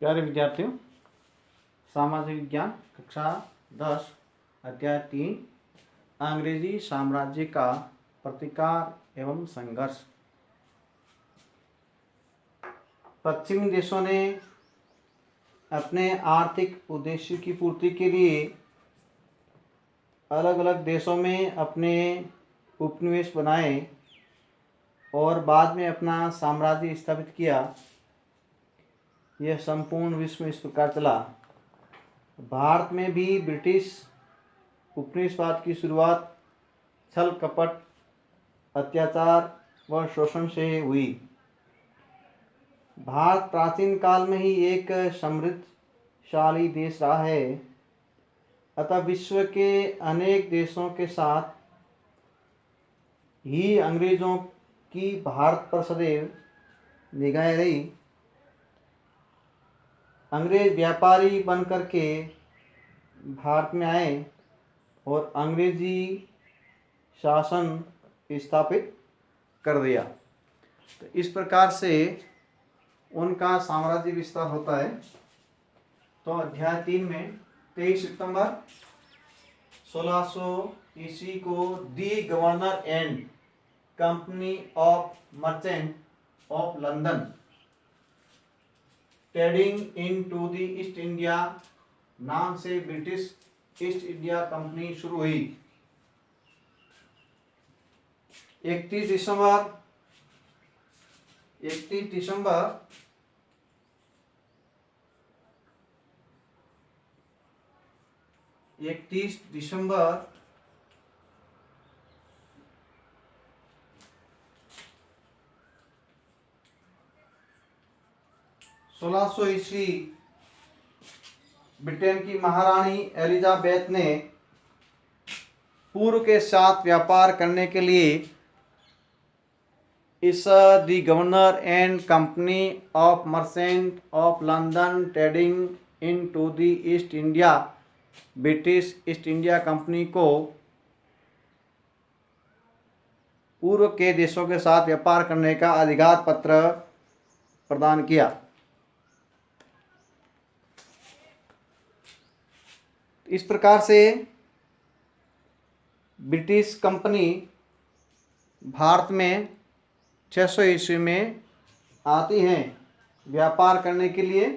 प्यारे विद्यार्थियों, सामाजिक विज्ञान कक्षा 10 अध्याय 3 अंग्रेजी साम्राज्य का प्रतिकार एवं संघर्ष। पश्चिमी देशों ने अपने आर्थिक उद्देश्य की पूर्ति के लिए अलग अलग देशों में अपने उपनिवेश बनाए और बाद में अपना साम्राज्य स्थापित किया। यह संपूर्ण विश्व में इस प्रकार चला। भारत में भी ब्रिटिश उपनिवेशवाद की शुरुआत छल कपट, अत्याचार व शोषण से हुई। भारत प्राचीन काल में ही एक समृद्धशाली देश रहा है, अतः विश्व के अनेक देशों के साथ ही अंग्रेजों की भारत पर सदैव निगाहें रही। अंग्रेज व्यापारी बनकर के भारत में आए और अंग्रेजी शासन स्थापित कर दिया। तो इस प्रकार से उनका साम्राज्य विस्तार होता है। तो अध्याय 3 में 23 सितंबर 1600 ईस्वी को the governor and company of merchant of London trading in to the East India नाम से ब्रिटिश ईस्ट इंडिया कंपनी शुरू हुई। 31 दिसंबर 1600 ईस्वी ब्रिटेन की महारानी एलिजाबेथ ने पूर्व के साथ व्यापार करने के लिए इस the governor and company of merchant of London trading in to the East India British East India company को पूर्व के देशों के साथ व्यापार करने का अधिकार पत्र प्रदान किया। इस प्रकार से ब्रिटिश कंपनी भारत में 600 ईस्वी में आती हैं व्यापार करने के लिए।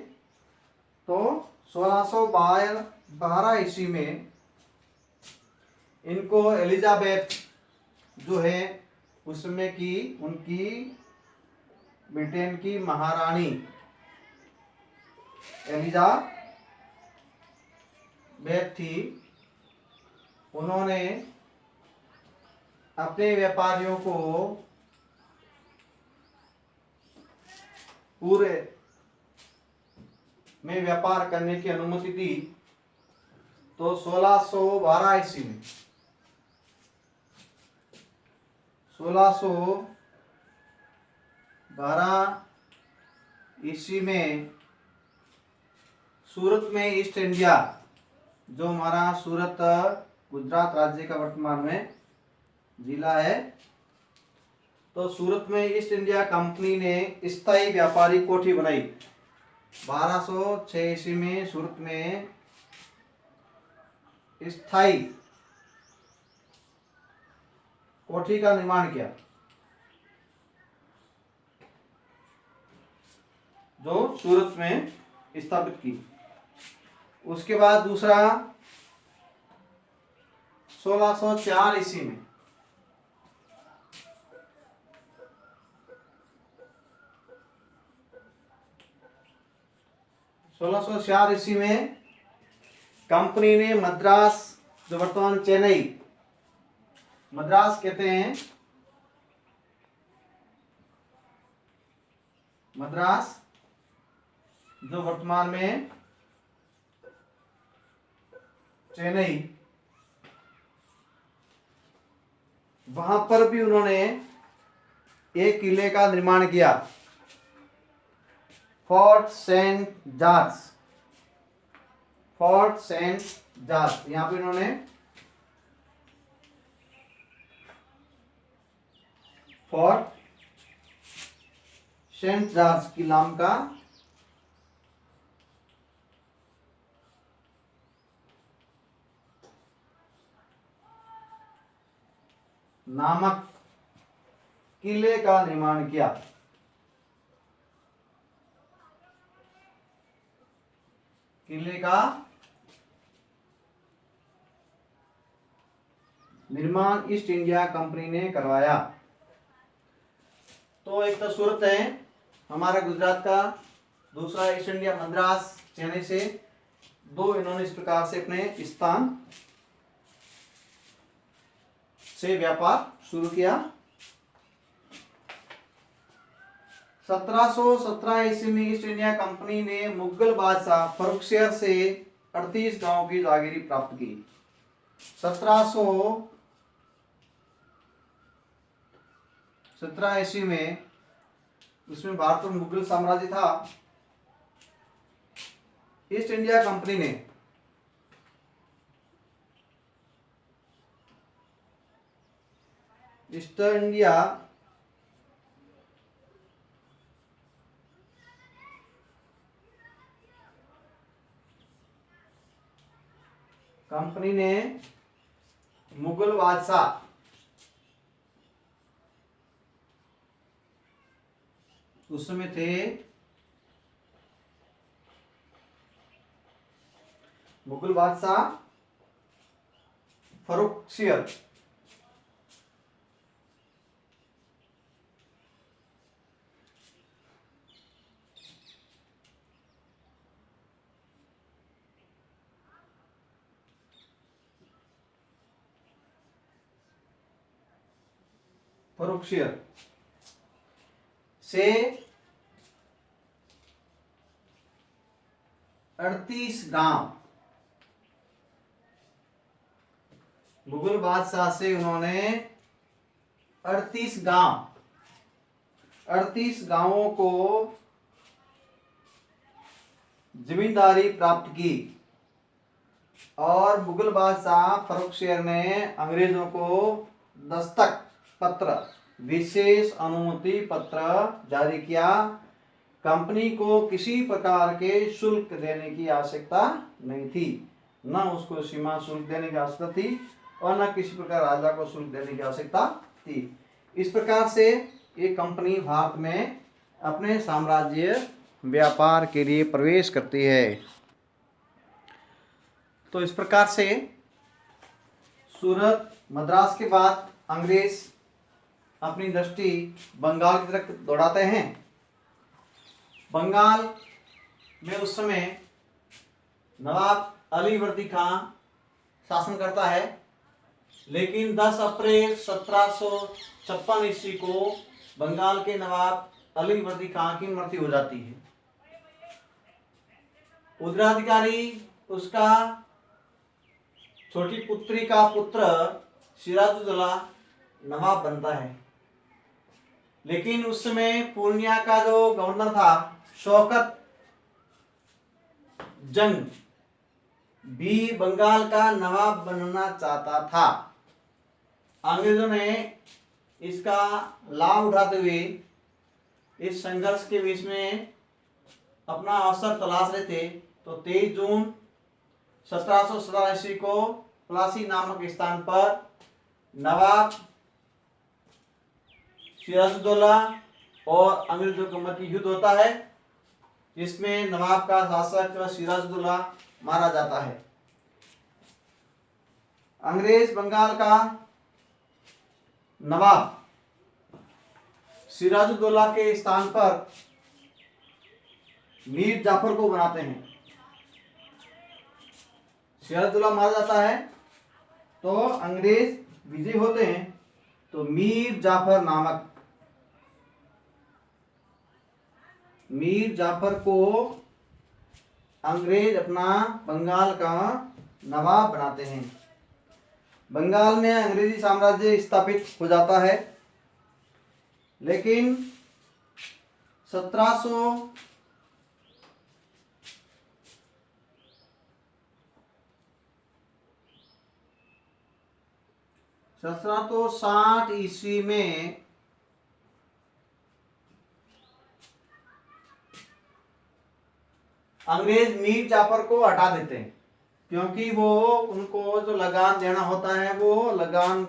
तो 1612 ईस्वी में इनको एलिजाबेथ जो है उसमें की उनकी ब्रिटेन की महारानी एलिजाबेथ थी, उन्होंने अपने व्यापारियों को पूरे में व्यापार करने की अनुमति दी। तो 1612 ईस्वी में 1612 ईस्वी में सूरत में ईस्ट इंडिया, जो हमारा सूरत गुजरात राज्य का वर्तमान में जिला है, तो सूरत में ईस्ट इंडिया कंपनी ने स्थायी व्यापारी कोठी बनाई। 1206 ईस्वी में सूरत में स्थायी कोठी का निर्माण किया, जो सूरत में स्थापित की। उसके बाद दूसरा 1604 ईस्वी में 1604 ईस्वी में कंपनी ने मद्रास, जो वर्तमान चेन्नई मद्रास कहते हैं, मद्रास जो वर्तमान में चेन्नई, वहां पर भी उन्होंने एक किले का निर्माण किया, फोर्ट सेंट जॉर्ज। यहाँ पे उन्होंने फोर्ट सेंट जॉर्ज की नाम का नामक किले का निर्माण किया। किले का निर्माण ईस्ट इंडिया कंपनी ने करवाया। तो एक तो सूरत है हमारा गुजरात का, दूसरा ईस्ट इंडिया मद्रास चेन्नई से, दो इन्होंने इस प्रकार से अपने स्थान से व्यापार शुरू किया। 1717 ईस्वी में ईस्ट इंडिया कंपनी ने मुगल बादशाह फर्रुखसियर से 38 गांवों की जागीरी प्राप्त की। 1717 ईस्वी में उसमें भारत और मुगल साम्राज्य था। ईस्ट इंडिया कंपनी ने ईस्ट इंडिया कंपनी ने मुगल बादशाह उस समय थे मुगल बादशाह फर्रुखसियर, फर्रुखसियर से 38 गांव, मुगल बादशाह से उन्होंने 38 गांवों को जमींदारी प्राप्त की और मुगल बादशाह फर्रुखसियर ने अंग्रेजों को दस्तक पत्र, विशेष अनुमति पत्र जारी किया। कंपनी को किसी प्रकार के शुल्क देने की आवश्यकता नहीं थी, न उसको सीमा शुल्क देने की आवश्यकता थी और न किसी प्रकार राजा को शुल्क देने की आवश्यकता थी। इस प्रकार से ये कंपनी भारत में अपने साम्राज्य व्यापार के लिए प्रवेश करती है। तो इस प्रकार से सूरत मद्रास के बाद अंग्रेज अपनी दृष्टि बंगाल की तरफ दौड़ाते हैं। बंगाल में उस समय नवाब अली वर्दी खां शासन करता है, लेकिन 10 अप्रैल 1756 ईस्वी को बंगाल के नवाब अली वर्दी खां की मृत्यु हो जाती है। उत्तराधिकारी उसका छोटी पुत्री का पुत्र सिराजुद्दौला नवाब बनता है। लेकिन उस समय पूर्णिया का जो गवर्नर था शौकत जंग भी बंगाल का नवाब बनना चाहता था। अंग्रेजों ने इसका लाभ उठाते हुए इस संघर्ष के बीच में अपना अवसर तलाश रहे थे। तो 23 जून 1717 ईस्वी को प्लासी नामक स्थान पर नवाब सिराजुद्दौला और अंग्रेजों के मध्य युद्ध होता है, जिसमें नवाब का शासक सिराजुद्दौला मारा जाता है। अंग्रेज बंगाल का नवाब सिराजुद्दौला के स्थान पर मीर जाफर को बनाते हैं। सिराजुद्दौला मारा जाता है तो अंग्रेज विजय होते हैं। तो मीर जाफर को अंग्रेज अपना बंगाल का नवाब बनाते हैं। बंगाल में अंग्रेजी साम्राज्य स्थापित हो जाता है। लेकिन 1760 ईस्वी में अंग्रेज मीर जाफर को हटा देते हैं, क्योंकि वो उनको जो लगान देना होता है वो लगान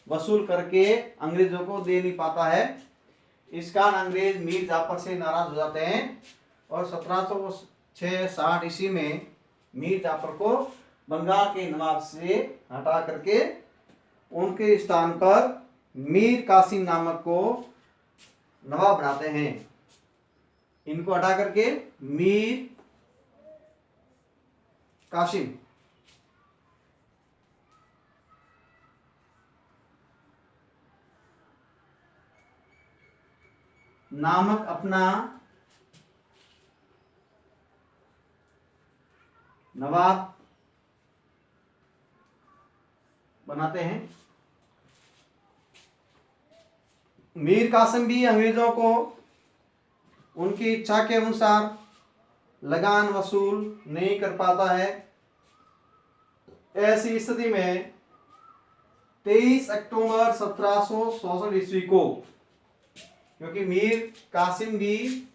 वसूल करके अंग्रेजों को दे नहीं पाता है। इस कारण अंग्रेज मीर जाफर से नाराज हो जाते हैं और 1760 ईस्वी में मीर जाफर को बंगाल के नवाब से हटा करके उनके स्थान पर मीर कासिम नामक को नवाब बनाते हैं। इनको हटा करके मीर कासिम नामक अपना नवाब बनाते हैं। मीर कासिम भी अंग्रेजों को उनकी इच्छा के अनुसार लगान वसूल नहीं कर पाता है। ऐसी स्थिति में 23 अक्टूबर 1764 ईस्वी को, क्योंकि मीर कासिम भी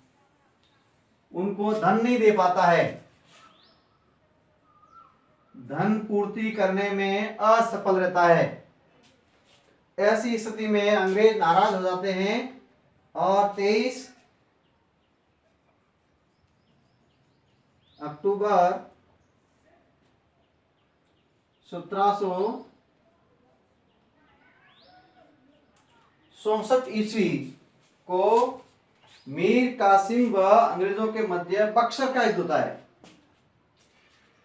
उनको धन नहीं दे पाता है, धन पूर्ति करने में असफल रहता है, ऐसी स्थिति में अंग्रेज नाराज हो जाते हैं और 23 अक्टूबर 1764 ईस्वी को मीर कासिम व अंग्रेजों के मध्य बक्सर का युद्ध होता है।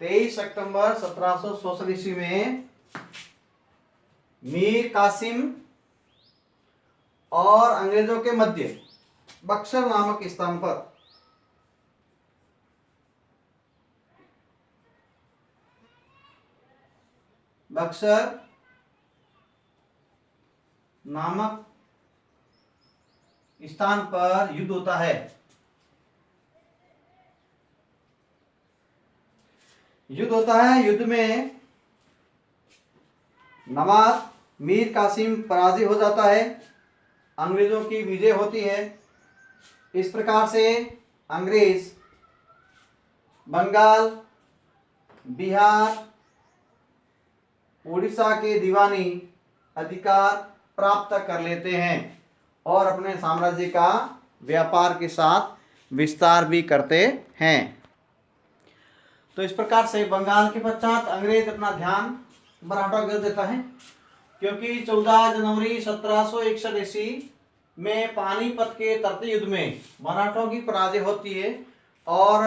23 अक्टूबर 1764 ईस्वी में मीर कासिम और अंग्रेजों के मध्य बक्सर नामक स्थान पर बक्सर नामक स्थान पर युद्ध होता है। युद्ध में नवाब मीर कासिम पराजित हो जाता है, अंग्रेजों की विजय होती है। इस प्रकार से अंग्रेज बंगाल, बिहार, उड़ीसा के दीवानी अधिकार प्राप्त कर लेते हैं और अपने साम्राज्य का व्यापार के साथ विस्तार भी करते हैं। तो इस प्रकार से बंगाल के पश्चात अंग्रेज अपना ध्यान मराठा कर देता है, क्योंकि 14 जनवरी 1761 ईस्वी में पानीपत के तरती युद्ध में मराठों की पराजय होती है और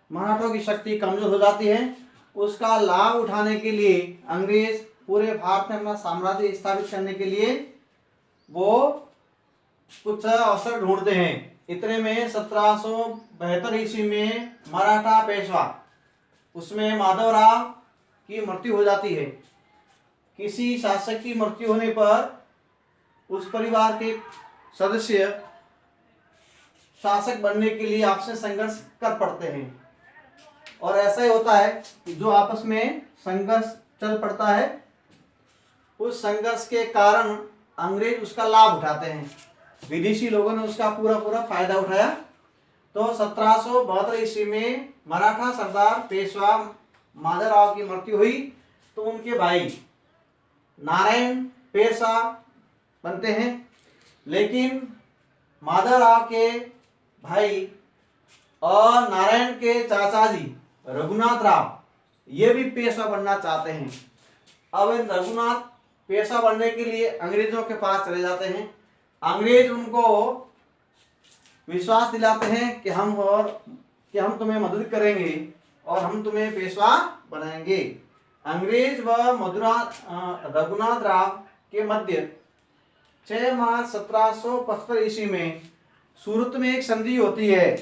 मराठों की शक्ति कमजोर हो जाती है। उसका लाभ उठाने के लिए अंग्रेज पूरे भारत में अपना साम्राज्य स्थापित करने के लिए वो कुछ अवसर ढूंढते हैं। इतने में 1772 ईस्वी में मराठा पेशवा, उसमें माधवराव की मृत्यु हो जाती है। किसी शासक की मृत्यु होने पर उस परिवार के सदस्य शासक बनने के लिए आपसे संघर्ष कर पड़ते हैं और ऐसा ही होता है कि जो आपस में संघर्ष चल पड़ता है, उस संघर्ष के कारण अंग्रेज उसका लाभ उठाते हैं। विदेशी लोगों ने उसका पूरा फायदा उठाया। तो 1772 ईस्वी में मराठा सरदार पेशवा माधवराव की मृत्यु हुई तो उनके भाई नारायण पेशवा बनते हैं, लेकिन माधवराव के भाई और नारायण के चाचा जी रघुनाथ राव ये भी पेशवा बनना चाहते हैं। अब इन रघुनाथ पेशवा बनने के लिए अंग्रेजों के पास चले जाते हैं। अंग्रेज उनको विश्वास दिलाते हैं कि हम तुम्हें मदद करेंगे और हम तुम्हें पेशवा बनाएंगे। अंग्रेज व रघुनाथ राव के मध्य 6 मार्च 1775 ईस्वी में सूरत में एक संधि होती है,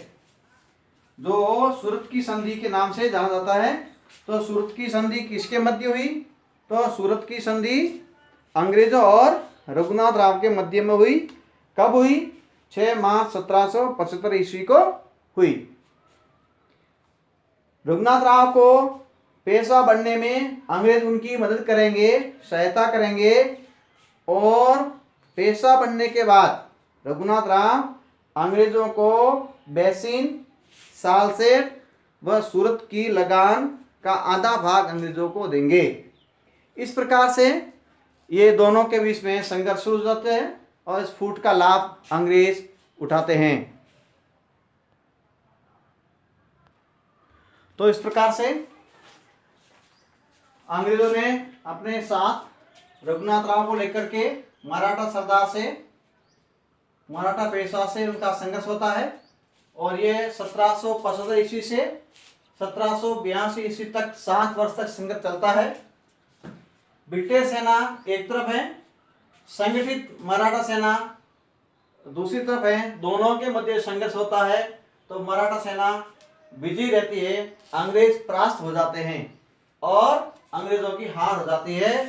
जो सूरत की संधि के नाम से जाना जाता है। तो सूरत की संधि किसके मध्य हुई? तो सूरत की संधि अंग्रेजों और रघुनाथ राव के मध्य में हुई। कब हुई? 6 मार्च 1775 ईस्वी को हुई। रघुनाथ राव को पेशवा बनने में अंग्रेज उनकी मदद करेंगे, सहायता करेंगे और पेशवा बनने के बाद रघुनाथ राव अंग्रेजों को बेसिन, सालसेट व सूरत की लगान का आधा भाग अंग्रेजों को देंगे। इस प्रकार से ये दोनों के बीच में संघर्ष शुरू हो जाते हैं और इस फूट का लाभ अंग्रेज उठाते हैं। तो इस प्रकार से अंग्रेजों ने अपने साथ रघुनाथ राव को लेकर के मराठा सरदार से, मराठा पेशवा से उनका संघर्ष होता है और ये 1775 ईस्वी से 1782 ईस्वी तक 7 वर्ष तक संघर्ष चलता है। ब्रिटिश सेना एक तरफ है, संगठित मराठा सेना दूसरी तरफ है, दोनों के मध्य संघर्ष होता है। तो मराठा सेना विजयी रहती है, अंग्रेज परास्त हो जाते हैं और अंग्रेजों की हार हो जाती है।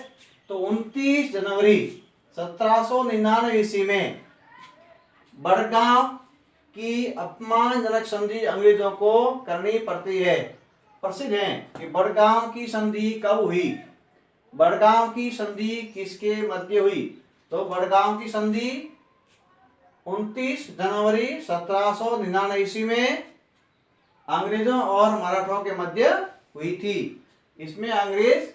तो 29 जनवरी 1799 ईस्वी में बड़गांव की अपमानजनक संधि अंग्रेजों को करनी पड़ती है। प्रसिद्ध है कि बड़गांव की संधि कब हुई, बड़गांव की संधि किसके मध्य हुई। तो बड़गांव की संधि 29 जनवरी 1799 ईस्वी में अंग्रेजों और मराठों के मध्य हुई थी। इसमें अंग्रेज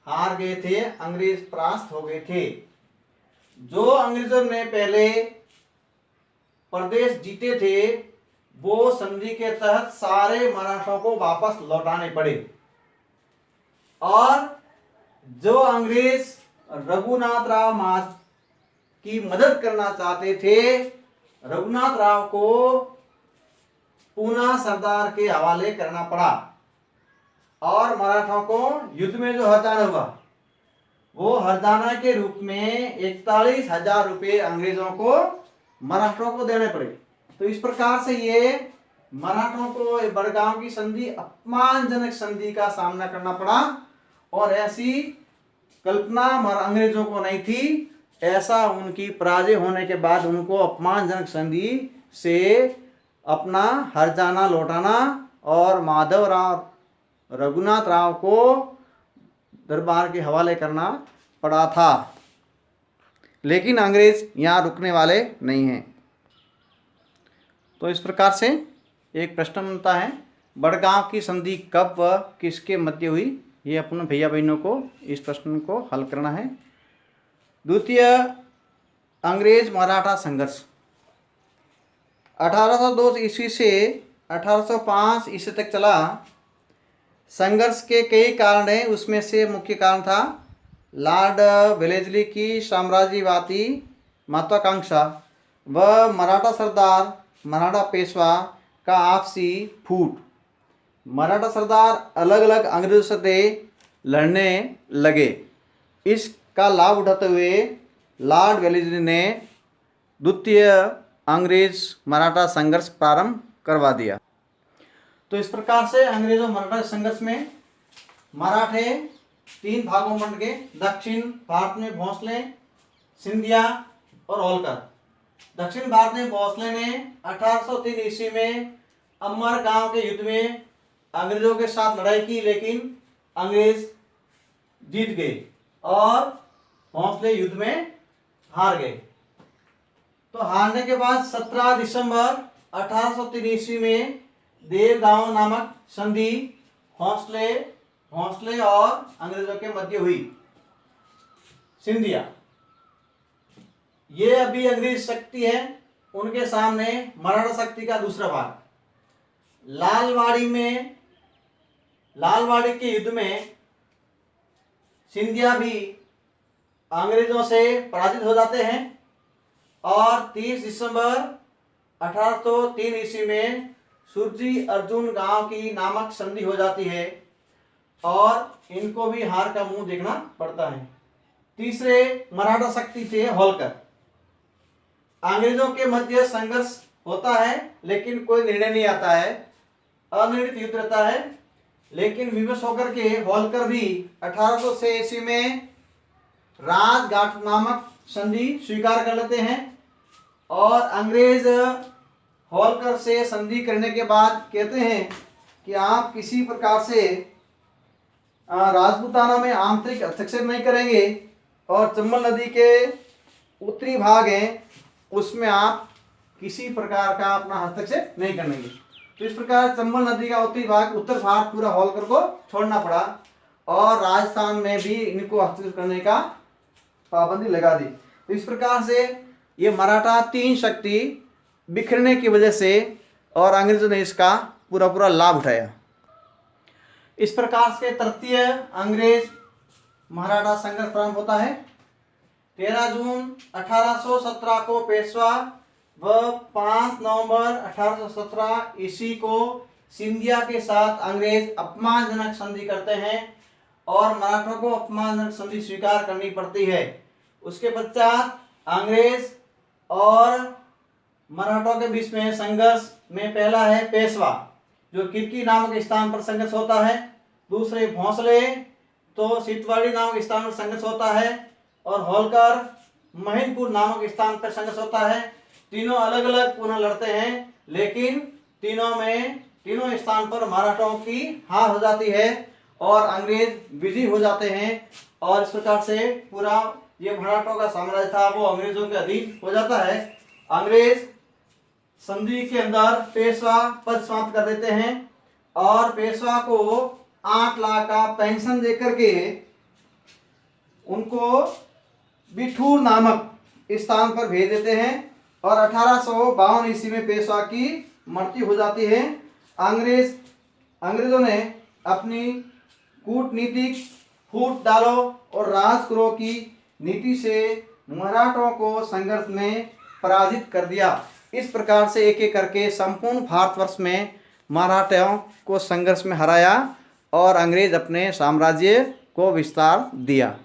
हार गए थे, अंग्रेज परास्त हो गए थे। जो अंग्रेजों ने पहले प्रदेश जीते थे वो संधि के तहत सारे मराठों को वापस लौटाने पड़े और जो अंग्रेज रघुनाथ राव की मदद करना चाहते थे, रघुनाथ राव को पूना सरदार के हवाले करना पड़ा और मराठों को युद्ध में जो हरजाना हुआ वो हरजाना के रूप में 41,000 रुपये अंग्रेजों को मराठों को देने पड़े। तो इस प्रकार से ये मराठों को बड़गांव की संधि अपमानजनक संधि का सामना करना पड़ा और ऐसी कल्पना अंग्रेजों को नहीं थी। ऐसा उनकी पराजय होने के बाद उनको अपमानजनक संधि से अपना हरजाना लौटाना और माधव राव रघुनाथ राव को दरबार के हवाले करना पड़ा था। लेकिन अंग्रेज यहाँ रुकने वाले नहीं हैं। तो इस प्रकार से एक प्रश्न बनता है, बड़गांव की संधि कब व किसके मध्य हुई। ये अपने भैया बहनों को इस प्रश्न को हल करना है। द्वितीय अंग्रेज मराठा संघर्ष 1802 ईस्वी से 1805 ईस्वी तक चला। संघर्ष के कई कारण हैं, उसमें से मुख्य कारण था लॉर्ड वेलेस्ली की साम्राज्यवादी महत्वाकांक्षा व मराठा सरदार मराठा पेशवा का आपसी फूट। मराठा सरदार अलग अलग अंग्रेजों से लड़ने लगे। इसका लाभ उठाते हुए लॉर्ड वेलेस्ली ने द्वितीय अंग्रेज मराठा संघर्ष प्रारंभ करवा दिया। तो इस प्रकार से अंग्रेजों मराठा संघर्ष में मराठे 3 भागों में बंट गए। दक्षिण भारत में भोंसले, सिंधिया और होलकर। दक्षिण भारत में भोंसले ने 1803 ईस्वी में अमर गांव के युद्ध में अंग्रेजों के साथ लड़ाई की, लेकिन अंग्रेज जीत गए और भोंसले युद्ध में हार गए। तो हारने के बाद 17 दिसंबर 1803 ईस्वी में देवगांव नामक संधि भोंसले और अंग्रेजों के मध्य हुई। सिंधिया ये अभी अंग्रेज शक्ति है, उनके सामने मराठा शक्ति का दूसरा भाग। लालवाड़ी के युद्ध में सिंधिया भी अंग्रेजों से पराजित हो जाते हैं और 30 दिसंबर 1803 ईस्वी में सुरजी अर्जुन गांव की नामक संधि हो जाती है और इनको भी हार का मुंह देखना पड़ता है। तीसरे मराठा शक्ति थे होलकर। अंग्रेजों के मध्य संघर्ष होता है लेकिन कोई निर्णय नहीं आता है, अनिर्णित युद्ध रहता है। लेकिन विवश होकर के होलकर भी 1806 ईस्वी में राजघाट नामक संधि स्वीकार कर लेते हैं और अंग्रेज होलकर से संधि करने के बाद कहते हैं कि आप किसी प्रकार से राजपूताना में आंतरिक हस्तक्षेप नहीं करेंगे और चंबल नदी के उत्तरी भाग हैं उसमें आप किसी प्रकार का अपना हस्तक्षेप नहीं करेंगे। तो इस प्रकार चंबल नदी का उत्तरी भाग, उत्तर भाग पूरा होलकर को छोड़ना पड़ा और राजस्थान में भी इनको हस्तक्षेप करने का पाबंदी लगा दी। तो इस प्रकार से ये मराठा तीन शक्ति बिखरने की वजह से और अंग्रेजों ने इसका पूरा पूरा लाभ उठाया। इस प्रकार से तृतीय अंग्रेज मराठा संघर्ष प्रारंभ होता है। 13 जून 1817 को पेशवा व 5 नवंबर 1817 ईस्वी को सिंधिया के साथ अंग्रेज अपमानजनक संधि करते हैं और मराठों को अपमानजनक संधि स्वीकार करनी पड़ती है। उसके पश्चात अंग्रेज और मराठों के बीच में संघर्ष में पहला है पेशवा, जो किरकी नामक स्थान पर संघर्ष होता है। दूसरे भोंसले तो सीतवाड़ी नामक स्थान पर संघर्ष होता है और होलकर महिदपुर नामक स्थान पर संघर्ष होता है। तीनों अलग अलग पुनः लड़ते हैं, लेकिन तीनों स्थान पर मराठों की हार हो जाती है और अंग्रेज विजयी हो जाते हैं और इस प्रकार से पूरा ये मराठों का साम्राज्य था वो अंग्रेजों के अधीन हो जाता है। अंग्रेज संधि के अंदर पेशवा पद समाप्त कर देते हैं और पेशवा को 8 लाख का पेंशन देकर के उनको बिठूर नामक स्थान पर भेज देते हैं और 1852 ईस्वी में पेशवा की मृत्यु हो जाती है। अंग्रेजों ने अपनी कूटनीतिक फूट डालो और राजद्रोह की नीति से मराठों को संघर्ष में पराजित कर दिया। इस प्रकार से एक एक करके संपूर्ण भारतवर्ष में मराठों को संघर्ष में हराया और अंग्रेज अपने साम्राज्य को विस्तार दिया।